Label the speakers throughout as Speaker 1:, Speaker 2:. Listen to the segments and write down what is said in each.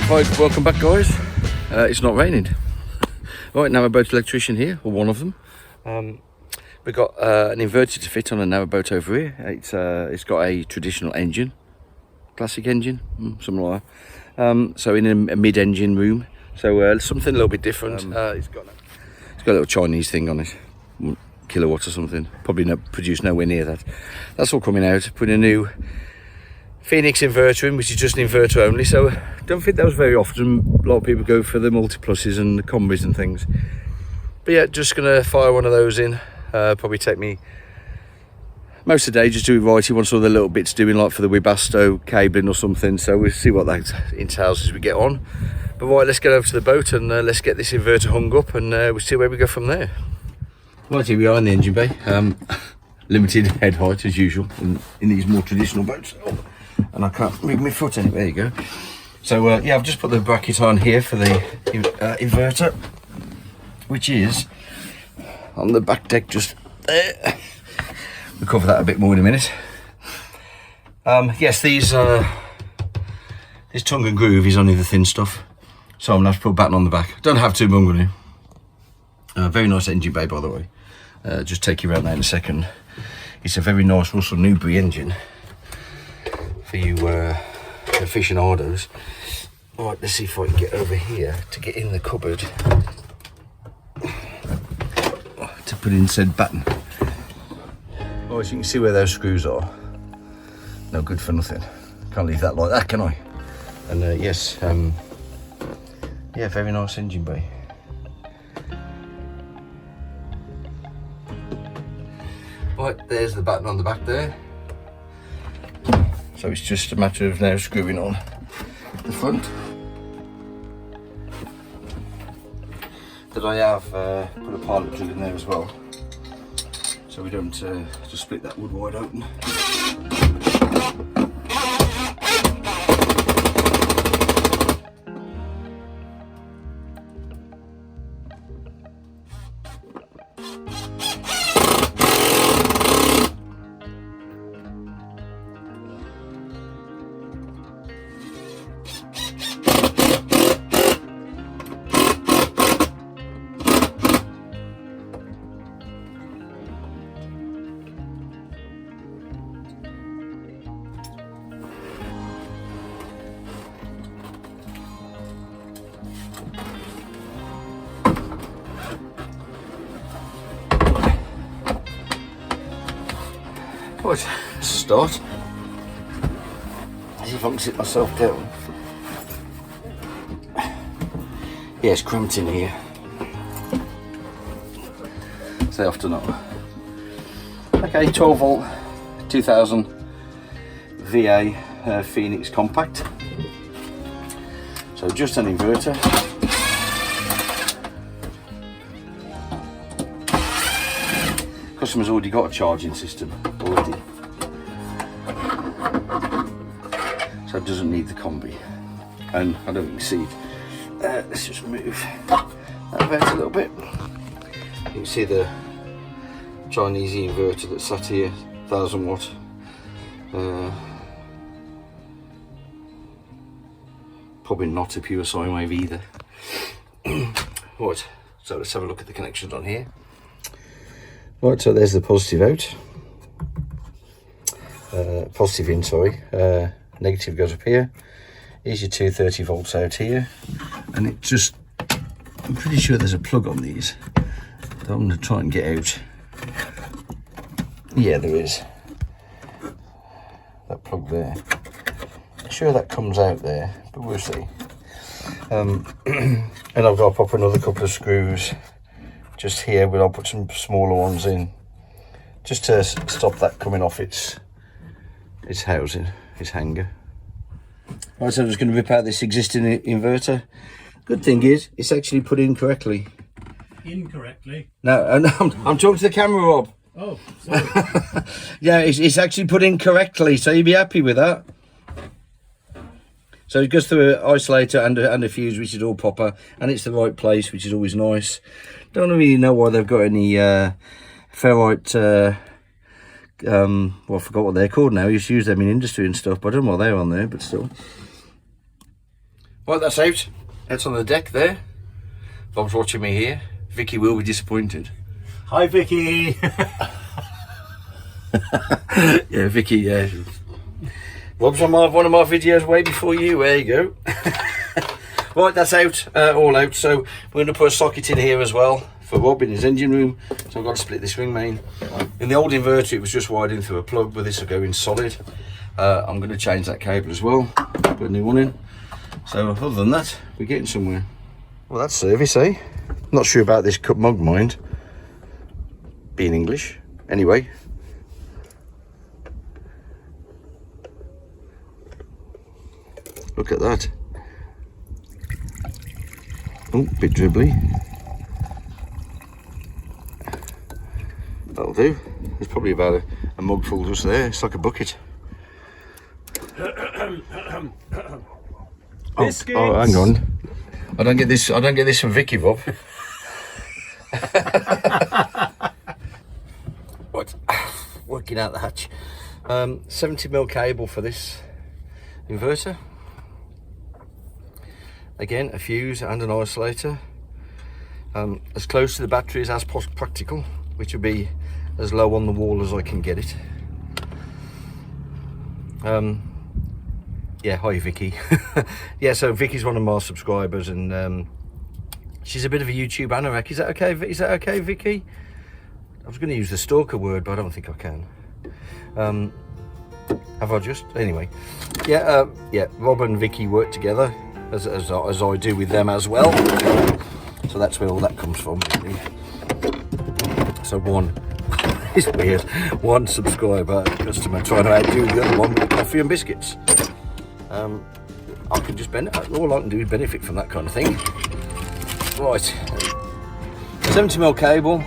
Speaker 1: Right, welcome back guys. It's not raining. Right, Narrowboat electrician here, or one of them. We've got an inverter to fit on a Narrowboat over here. It's got a traditional engine, classic engine, something like that. So in a mid-engine room, so something a little bit different. It's got a little Chinese thing on it, kilowatts or something. Probably produce nowhere near that. That's all coming out. Putting a new Phoenix inverter in, which is just an inverter only, so don't think that was very often. A lot of people go for the multipluses and the combis and things, but yeah, just gonna fire one of those in. Probably take me most of the day, just do it right. He wants all the little bits doing, like for the Webasto cabling or something, so we'll see what that entails as we get on. But right, let's get over to the boat and let's get this inverter hung up, and we'll see where we go from there. Right, here we are in the engine bay. Limited head height as usual in these more traditional boats. Oh, and I can't move my foot in it. There you go. So yeah, I've just put the bracket on here for the inverter, which is on the back deck just there. We'll cover that a bit more in a minute. Yes, this tongue and groove is only the thin stuff, so I'm gonna have to put a batten on the back. Don't have to, but I'm gonna. Very nice engine bay, by the way. Just take you around there in a second. It's a very nice Russell Newbury engine for you aficionados. Right, let's see if I can get over here to get in the cupboard to put in said batten. Oh, as you can see where those screws are, no good for nothing. Can't leave that like that, can I? And yes, yeah, very nice engine bay. Right, there's the batten on the back there. So it's just a matter of now screwing on the front. That I have put a pilot drill in there as well, so we don't just split that wood wide open. Right, let's start. See if I can sit myself down. Yeah, it's cramped in here. So I have to know. Okay, 12 volt, 2000 VA Phoenix compact. So just an inverter. Customer's already got a charging system already, so it doesn't need the combi, and I don't even see it. Let's just move that about a little bit. You can see the Chinese inverter that's sat here, 1000 watt. Probably not a pure sine wave either. Right, so let's have a look at the connections on here. Right, so there's the positive out, positive in, sorry, negative goes up here. Here's your 230 volts out here, and it just, I'm pretty sure there's a plug on these that I'm going to try and get out. Yeah, there is, that plug there. I'm sure that comes out there, but we'll see. And I've got to pop another couple of screws just here, but I'll put some smaller ones in just to stop that coming off its housing, its hanger. Right, so I'm just going to rip out this existing inverter. Good thing is, it's actually put in correctly.
Speaker 2: Incorrectly?
Speaker 1: No, I'm talking to the camera, Rob.
Speaker 2: Oh, sorry.
Speaker 1: Yeah, it's actually put in correctly, so you'll be happy with that. So it goes through an isolator and a fuse, which is all proper, and it's the right place, which is always nice. Don't really know why they've got any ferrite well, I forgot what they're called now. I used to use them in industry and stuff, but I don't know why they're on there, but still. Well, that's out. That's on the deck there. Bob's watching me here. Vicky will be disappointed.
Speaker 2: Hi, Vicky.
Speaker 1: Yeah, Vicky, yeah. Bob's on one of my videos way before you. There you go. Right, that's out, all out. So we're going to put a socket in here as well for Bob in his engine room. So I've got to split this ring main. In the old inverter, it was just wired in through a plug, but this will go in solid. I'm going to change that cable as well, put a new one in. So other than that, we're getting somewhere. Well, that's service, eh? Not sure about this cup mug, mind. Being English. Anyway. Look at that. Oh, bit dribbly. That'll do. There's probably about a mug full just there. It's like a bucket. Oh, hang on. I don't get this from Vicky, Bob. What? Working out the hatch. 70mm cable for this inverter. Again, a fuse and an isolator. As close to the batteries as practical, which will be as low on the wall as I can get it. Yeah, hi Vicky. Yeah, so Vicky's one of my subscribers, and she's a bit of a YouTube anorak. Is that okay? Is that okay, Vicky? I was going to use the stalker word, but I don't think I can. Have I just? Anyway, yeah, yeah. Rob and Vicky work together, as I do with them as well. So that's where all that comes from. So one, it's weird. One subscriber, customer trying to outdo the other one with coffee and biscuits. I can just all I can do is benefit from that kind of thing. Right, 70mm cable,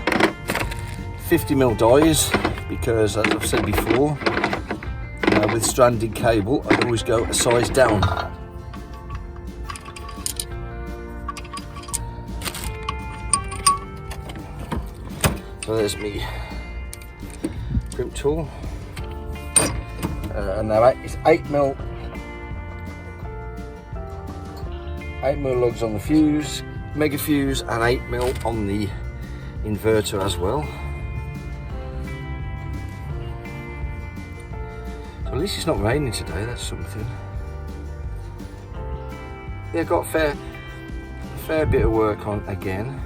Speaker 1: 50mm dies, because as I've said before, with stranded cable I always go a size down. So there's me crimp tool, and now it's 8mm lugs on the fuse, mega fuse, and 8mm on the inverter as well. So at least it's not raining today, that's something. Yeah, got a fair bit of work on again.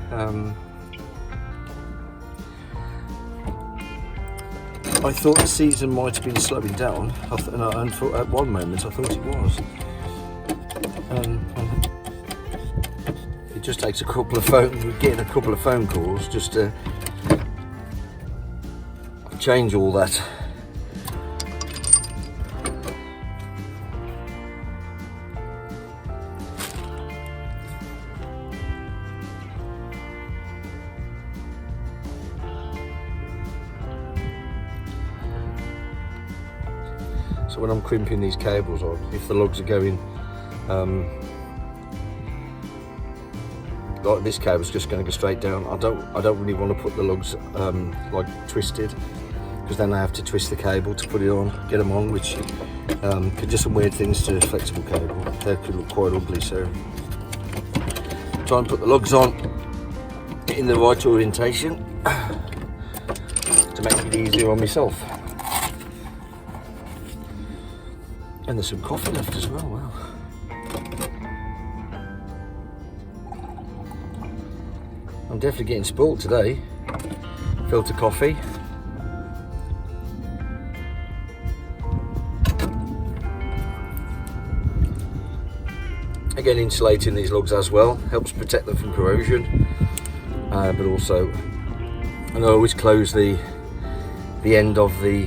Speaker 1: I thought the season might have been slowing down, and at one moment I thought it was. It just takes a couple of getting a couple of phone calls just to change all that. So when I'm crimping these cables on, if the lugs are going like this cable's just going to go straight down, I don't really want to put the lugs like twisted, because then I have to twist the cable to put it on, get them on, which could do some weird things to flexible cable. They could look quite ugly. So try and put the lugs on in the right orientation to make it easier on myself. And there's some coffee left as well. Wow. I'm definitely getting spoiled today. Filter coffee. Again, insulating these lugs as well helps protect them from corrosion, but also, and I always close the end of the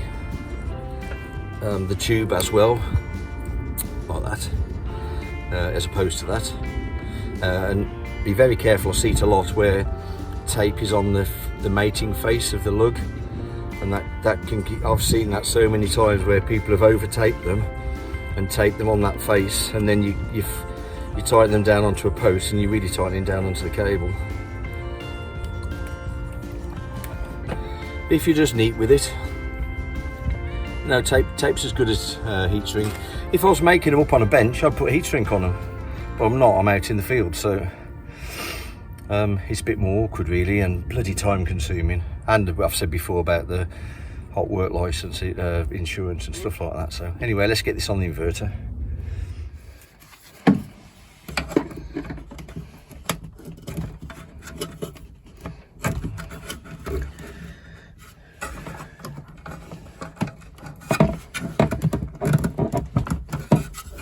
Speaker 1: tube as well, like that, as opposed to that, and be very careful. I see it a lot where tape is on the mating face of the lug, and that can, I've seen that so many times where people have over taped them and taped them on that face, and then you tighten them down onto a post and you're really tightening down onto the cable. If you're just neat with it, tape's as good as heat shrink. If I was making them up on a bench, I'd put heat shrink on them, but I'm not, I'm out in the field, so it's a bit more awkward really, and bloody time consuming. And I've said before about the hot work license, insurance and stuff like that. So anyway, let's get this on the inverter.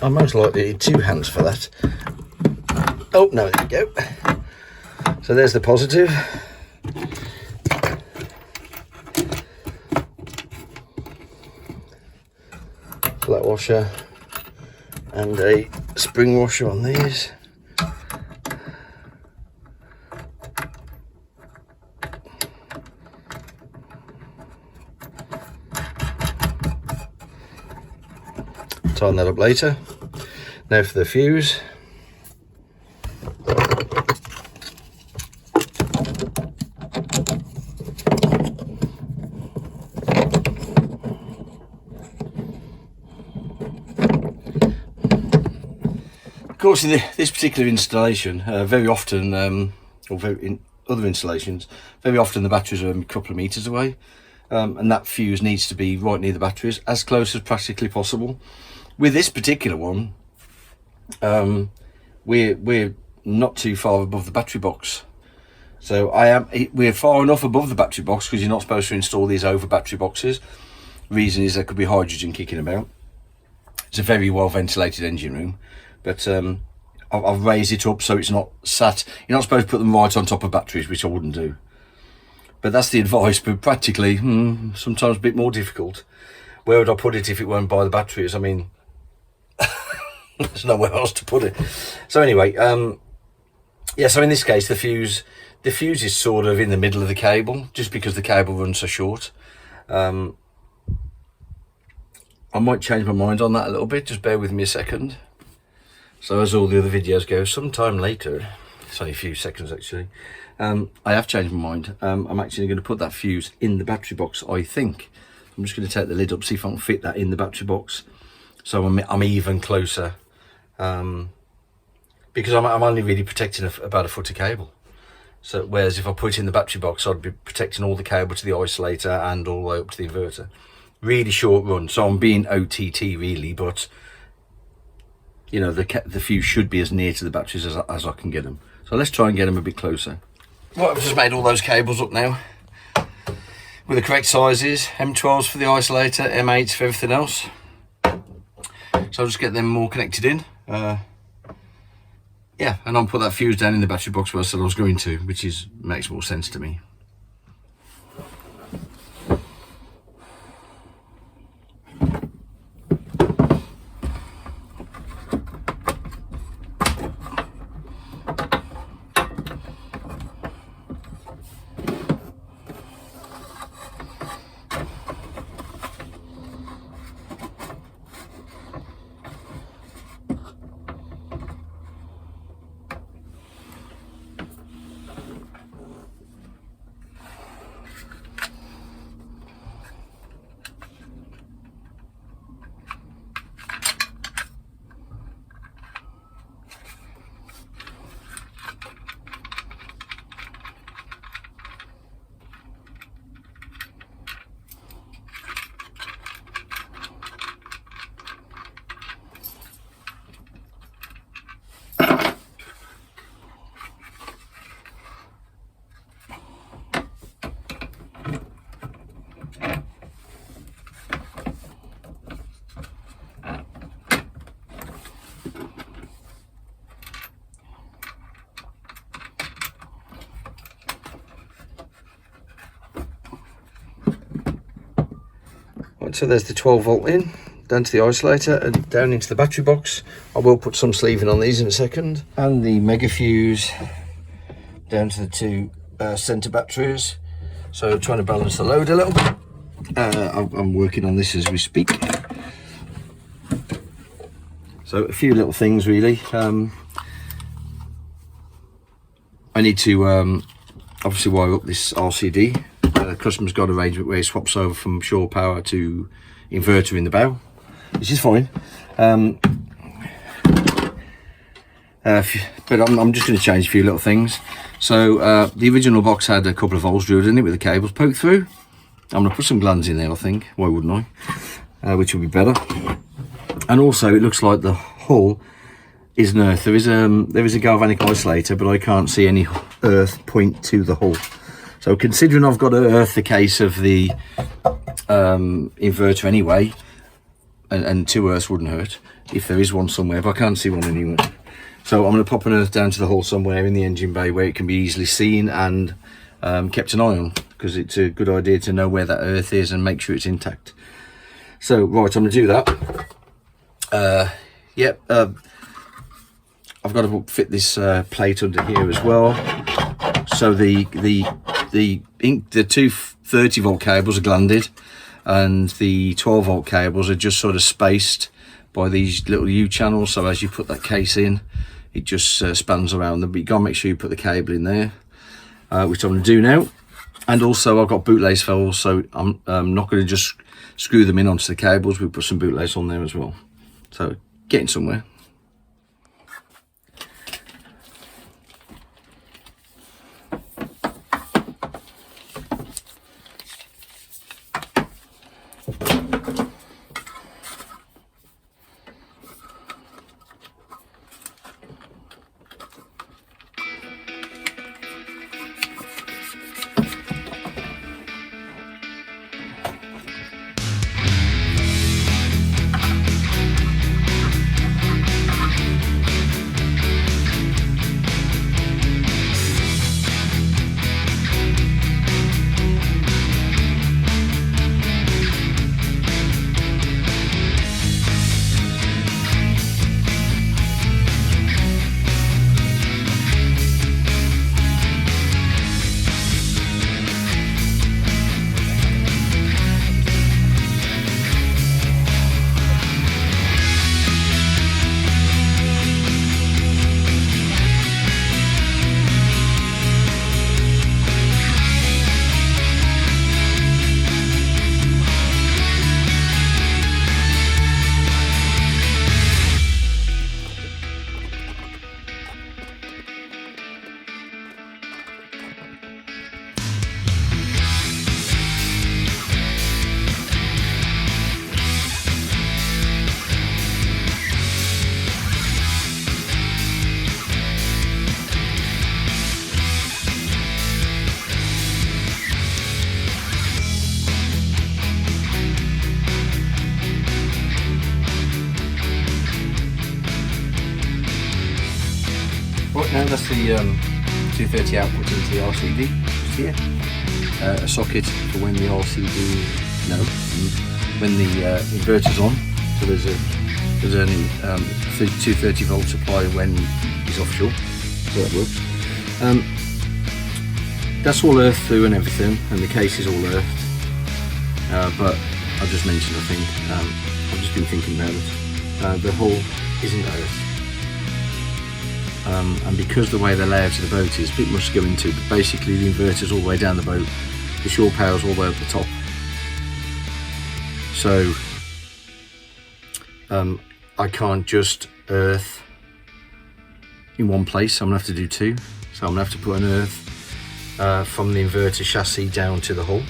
Speaker 1: I most likely need 2 hands for that. Oh no, there we go. So there's the positive. Flat washer and a spring washer on these. Tighten that up later. Now for the fuse. Of course, in this particular installation, very often, in other installations, very often the batteries are a couple of meters away, and that fuse needs to be right near the batteries, as close as practically possible. With this particular one, we're not too far above the battery box, so we're far enough above the battery box, because you're not supposed to install these over battery boxes. Reason is there could be hydrogen kicking about. It's a very well ventilated engine room, but I've raised it up so it's not sat. You're not supposed to put them right on top of batteries, which I wouldn't do, but that's the advice. But practically sometimes a bit more difficult. Where would I put it if it weren't by the batteries? I mean, there's nowhere else to put it. So anyway, yeah, so in this case the fuse is sort of in the middle of the cable, just because the cable runs so short. I might change my mind on that a little bit, just bear with me a second. So as all the other videos go, sometime later, it's only a few seconds actually, I have changed my mind. I'm actually going to put that fuse in the battery box, I think. I'm just going to take the lid up, see if I can fit that in the battery box, so I'm even closer, because I'm only really protecting about a foot of cable. So whereas if I put it in the battery box, I'd be protecting all the cable to the isolator and all the way up to the inverter. Really short run, so I'm being OTT really, but you know, the fuse should be as near to the batteries as I can get them. So let's try and get them a bit closer. Right, I've just made all those cables up now with the correct sizes. M12s for the isolator, M8s for everything else. So I'll just get them all connected in. Yeah, and I'll put that fuse down in the battery box where I said I was going to, which makes more sense to me. So there's the 12 volt in, down to the isolator and down into the battery box. I will put some sleeving on these in a second. And the mega fuse down to the 2 center batteries. So trying to balance the load a little bit. I'm working on this as we speak. So a few little things really. I need to obviously wire up this RCD. Customer's got an arrangement where he swaps over from shore power to inverter in the bow, which is fine. but I'm just going to change a few little things. So the original box had a couple of holes drilled in it with the cables poked through. I'm going to put some glands in there, I think. Why wouldn't I? Which will be better. And also it looks like the hull is an earth. There is a galvanic isolator, but I can't see any earth point to the hull. So considering I've got to earth the case of the inverter anyway, and 2 earths wouldn't hurt if there is one somewhere, but I can't see one anywhere. So I'm going to pop an earth down to the hull somewhere in the engine bay where it can be easily seen and kept an eye on, because it's a good idea to know where that earth is and make sure it's intact. So right, I'm going to do that. I've got to fit this plate under here as well. So the 2 30 volt cables are glanded, and the 12 volt cables are just sort of spaced by these little U channels. So as you put that case in, it just spans around them. But you gotta make sure you put the cable in there, which I'm going to do now. And also I've got bootlace valves, so I'm not going to just screw them in onto the cables. We'll put some bootlace on there as well. So getting somewhere. Right, now that's the 230 output into the RCD just here. A socket for when the when the inverter's on. So there's only 230 volt supply when he's offshore. So that works. That's all earthed through and everything, and the case is all earthed. But I just mentioned, I think, I've just been thinking about it. The hull isn't earthed. And because the way the layout of the boat is, a bit much to go into, but basically the inverter's all the way down the boat, the shore power's all the way up the top. So I can't just earth in one place, I'm going to have to do 2. So I'm going to have to put an earth from the inverter chassis down to the hull,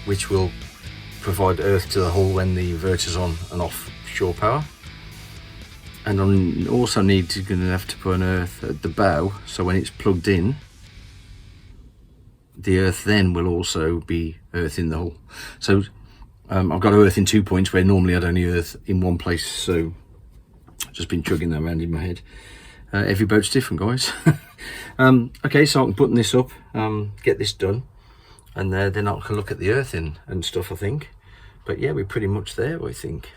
Speaker 1: which will provide earth to the hull when the inverter's on and off shore power. And I'm also going to have to put an earth at the bow, so when it's plugged in, the earth then will also be earth in the hull. So I've got to earth in 2 points where normally I'd only earth in one place. So I've just been chugging that around in my head. Every boat's different, guys. Okay, so I'm putting this up, get this done, and then I can look at the earthing and stuff, I think. But yeah, we're pretty much there, I think.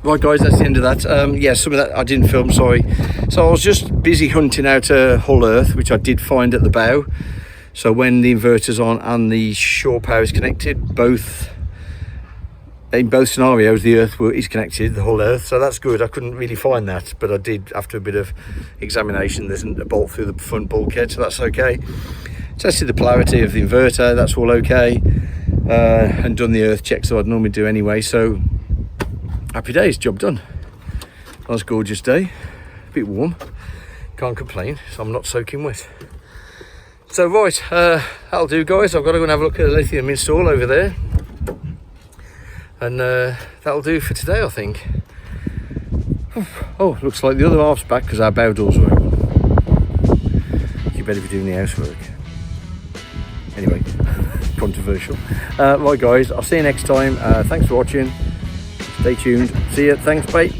Speaker 1: Right guys, that's the end of that. Yeah, some of that I didn't film, sorry. So I was just busy hunting out a hull earth, which I did find at the bow. So when the inverter's on and the shore power is connected, in both scenarios the earth is connected, the hull earth, so that's good. I couldn't really find that, but I did, after a bit of examination, there isn't a bolt through the front bulkhead, so that's okay. Tested the polarity of the inverter, that's all okay. and done the earth checks that I'd normally do anyway. So happy days, job done. Nice gorgeous day, a bit warm, can't complain, so I'm not soaking wet. So right, that'll do guys. I've got to go and have a look at the lithium install over there, and that'll do for today I think. Oh, looks like the other half's back because our bow doors are open. You better be doing the housework. Anyway, controversial. Right guys, I'll see you next time. Thanks for watching. Stay tuned. See ya. Thanks, bye.